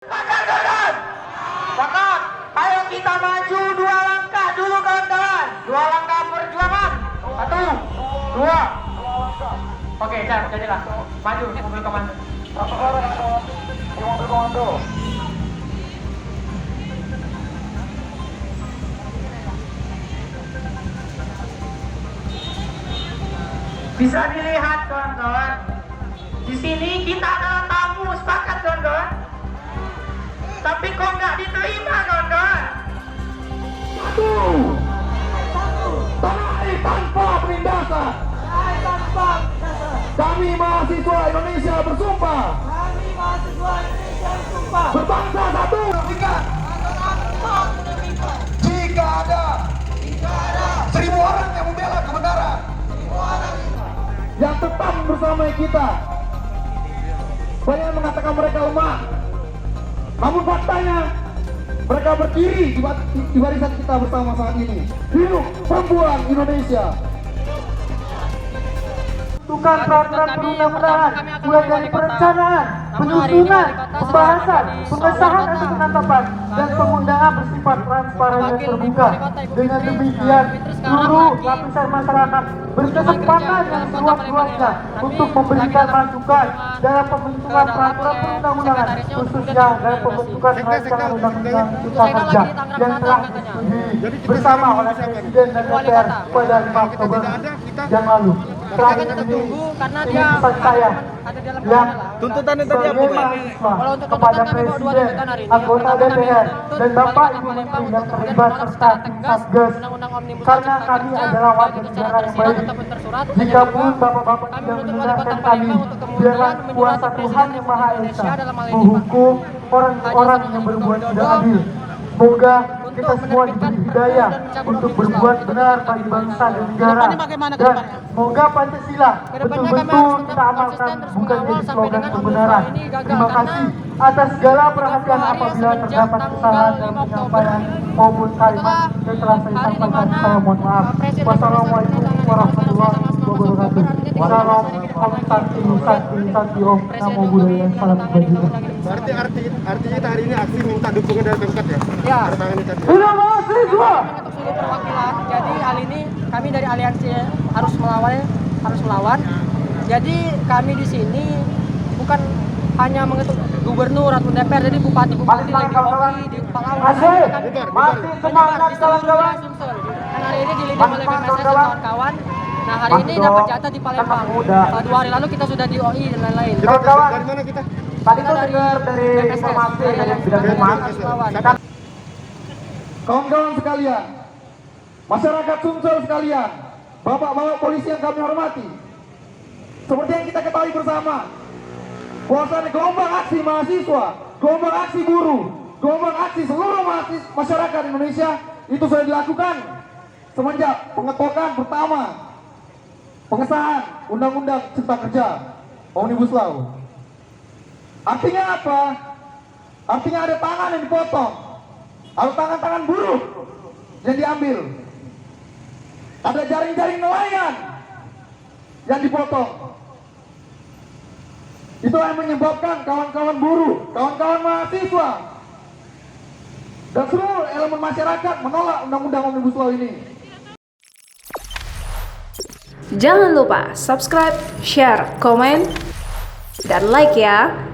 Sepakat kawan-kawan? Sepakat. Ayo kita maju 2 langkah dulu kawan-kawan. 2 langkah perjuangan. 1, 2. Oke, jadilah. Maju mobil komando. Mobil komando. Bisa dilihat kawan-kawan. Di sini kita adalah tamu, sepakat kawan-kawan. Tapi kok nggak diterima kawan-kawan? Satu, tanai tanpa penindasan. Kami mahasiswa Indonesia bersumpah. Berbangsa satu. Jika ada 1000 orang yang membela kebenaran, yang tetap bersama kita, banyak yang mengatakan mereka lemah, namun faktanya mereka berdiri di barisan kita bersama saat ini. Hidup perempuan Indonesia. Tukar peraturan perundang-undangan mulai dari perencanaan, penyusunan, pembahasan, pengesahan atau penetapan dan pengundangan bersifat transparan dan terbuka. Dengan demikian, seluruh lapisan masyarakat berkesempatan yang seluas-luasnya untuk memberikan masukan dalam pembentukan peraturan perundang-undangan, khususnya dalam pembentukan rancangan undang-undang cipta kerja yang telah disetujui bersama oleh Presiden dan DPR pada 5 Oktober yang lalu. Terakhir ini pesan saya yang tuntutannya tadi apa, Pak? kalau untuk kepada Presiden, anggota DPR, dan Bapak Ibu Menteri yang terlibat serta tim Satgas, karena kami adalah warga negara yang baik. Jika pun Bapak-Bapak tidak mendengarkan kami, biarlah kuasa Tuhan Yang Maha Esa menghukum orang-orang yang berbuat tidak adil. Semoga kita semua diberi hidayah untuk berbuat benar bagi bangsa dan negara, dan semoga Pancasila betul-betul kita amalkan, bukan jadi slogan kebenaran. Terima kasih atas segala perhatian apabila terdapat kesalahan dalam penyampaian maupun kalimat yang telah saya sampaikan. Saya mohon maaf. Wassalamualaikum warahmatullahi wabarakatuh. Salam Om Santi Om Namo Buddhaya. Salam kebajikan. Berarti artinya kita hari ini aksi minta dukungan dari Pemkot ya? Ya. Sudah mahasiswa. Untuk seluruh perwakilan. Jadi kali ini kami dari aliansi harus melawan. Jadi kami di sini bukan hanya mengetuk gubernur atau DPR, jadi bupati lagi di Pahlawan. Masih semangat kawan-kawan. Dan hari ini dilindungi oleh PMSS dan kawan-kawan. Nah hari ini dapat jatah di Palembang. 2 hari lalu kita sudah di OI dan lain-lain. Kawan-kawan, Dari mana kita? tadi tuh dengar dari informasi dari bidang humas. Kawan-kawan sekalian, masyarakat Sumsel sekalian, bapak-bapak polisi yang kami hormati, seperti yang kita ketahui bersama, bahwasannya gelombang aksi mahasiswa, gelombang aksi buruh, gelombang aksi seluruh masyarakat Indonesia itu sudah dilakukan semenjak pengetokan pertama pengesahan Undang-Undang Cipta Kerja Omnibus Law. Artinya apa? Artinya ada tangan yang dipotong, ada tangan-tangan buruh yang diambil, ada jaring-jaring nelayan yang dipotong. Itu yang menyebabkan kawan-kawan buruh, kawan-kawan mahasiswa, dan seluruh elemen masyarakat menolak Undang-Undang Omnibus Law ini. Jangan lupa subscribe, share, komen, dan like ya.